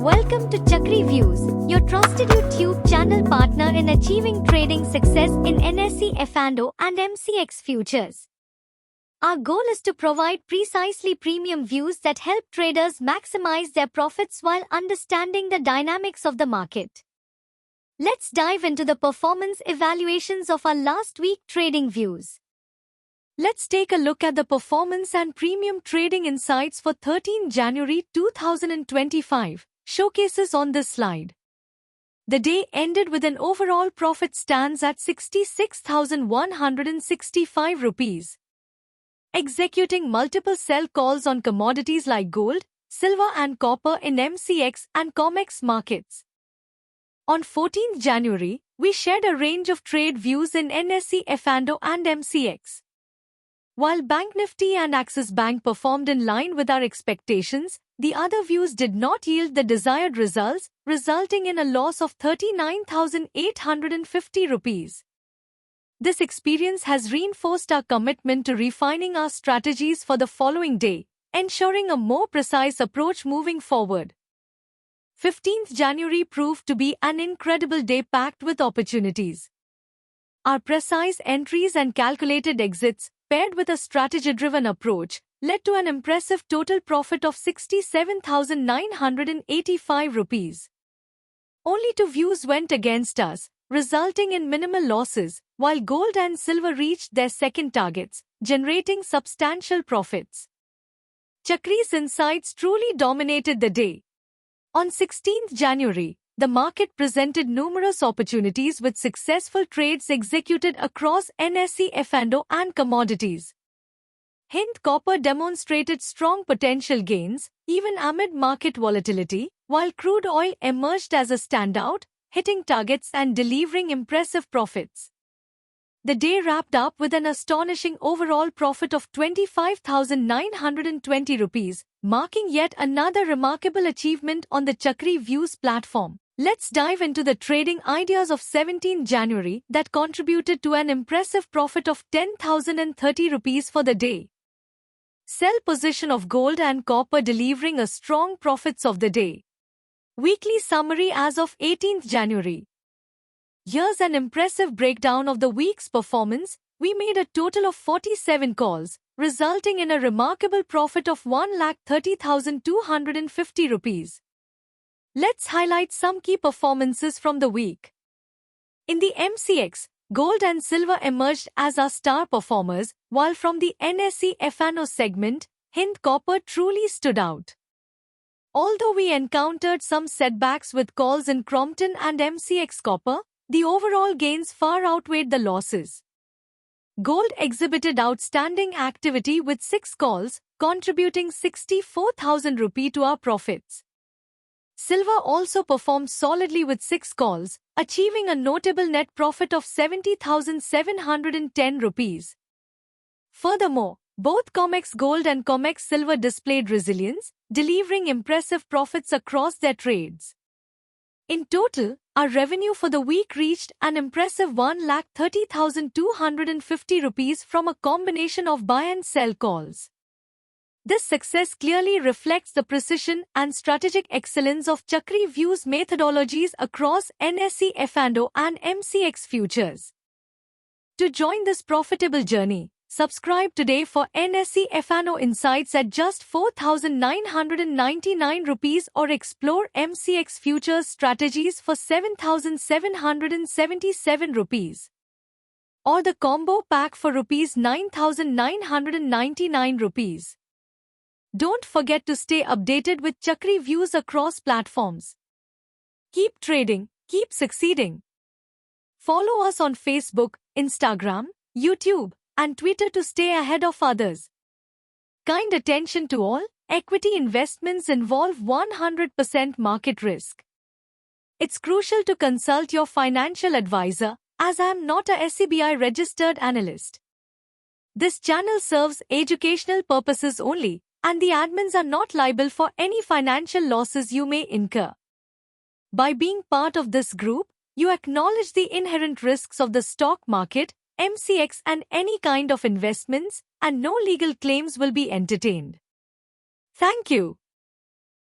Welcome to Chakri Views, your trusted YouTube channel partner in achieving trading success in NSE F&O and MCX futures. Our goal is to provide precisely premium views that help traders maximize their profits while understanding the dynamics of the market. Let's dive into the performance evaluations of our last week trading views. Let's take a look at the performance and premium trading insights for 13 January 2025, showcases on this slide. The day ended with an overall profit stands at 66,165 rupees. Executing multiple sell calls on commodities like gold, silver and copper in MCX and COMEX markets. On 14th January, we shared a range of trade views in NSE F&O and MCX. While Bank Nifty and Axis Bank performed in line with our expectations, the other views did not yield the desired results, resulting in a loss of 39,850 rupees. This experience has reinforced our commitment to refining our strategies for the following day, ensuring a more precise approach moving forward. 15th January proved to be an incredible day packed with opportunities. Our precise entries and calculated exits, paired with a strategy-driven approach, led to an impressive total profit of 67,985 rupees. Only two views went against us, resulting in minimal losses, while gold and silver reached their second targets, generating substantial profits. Chakri's insights truly dominated the day. On 16th January, the market presented numerous opportunities with successful trades executed across NSE F&O and commodities. Hind Copper demonstrated strong potential gains, even amid market volatility, while crude oil emerged as a standout, hitting targets and delivering impressive profits. The day wrapped up with an astonishing overall profit of 25,920 rupees, marking yet another remarkable achievement on the Chakri Views platform. Let's dive into the trading ideas of 17 January that contributed to an impressive profit of 10,030 rupees for the day. Sell position of gold and copper delivering a strong profits of the day. Weekly summary as of 18th January. Here's an impressive breakdown of the week's performance. We made a total of 47 calls, resulting in a remarkable profit of 1,30,250 rupees. Let's highlight some key performances from the week. In the MCX, gold and silver emerged as our star performers, while from the NSE F&O segment, Hind Copper truly stood out. Although we encountered some setbacks with calls in Crompton and MCX Copper, the overall gains far outweighed the losses. Gold exhibited outstanding activity with 6 calls, contributing 64,000 rupee to our profits. Silver also performed solidly with 6 calls, achieving a notable net profit of 70,710 rupees. Furthermore, both COMEX Gold and COMEX Silver displayed resilience, delivering impressive profits across their trades. In total, our revenue for the week reached an impressive 1,30,250 rupees from a combination of buy and sell calls. This success clearly reflects the precision and strategic excellence of Chakri Views methodologies across NSE F&O and MCX futures. To join this profitable journey, subscribe today for NSE F&O insights at just 4,999 rupees or explore MCX futures strategies for 7,777 rupees. Or the combo pack for rupees 9,999 rupees. Don't forget to stay updated with Chakri Views across platforms. Keep trading, keep succeeding. Follow us on Facebook, Instagram, YouTube, and Twitter to stay ahead of others. Kind attention to all, equity investments involve 100% market risk. It's crucial to consult your financial advisor, as I am not a SEBI registered analyst. This channel serves educational purposes only, and the admins are not liable for any financial losses you may incur. By being part of this group, you acknowledge the inherent risks of the stock market, MCX and any kind of investments, and no legal claims will be entertained. Thank you.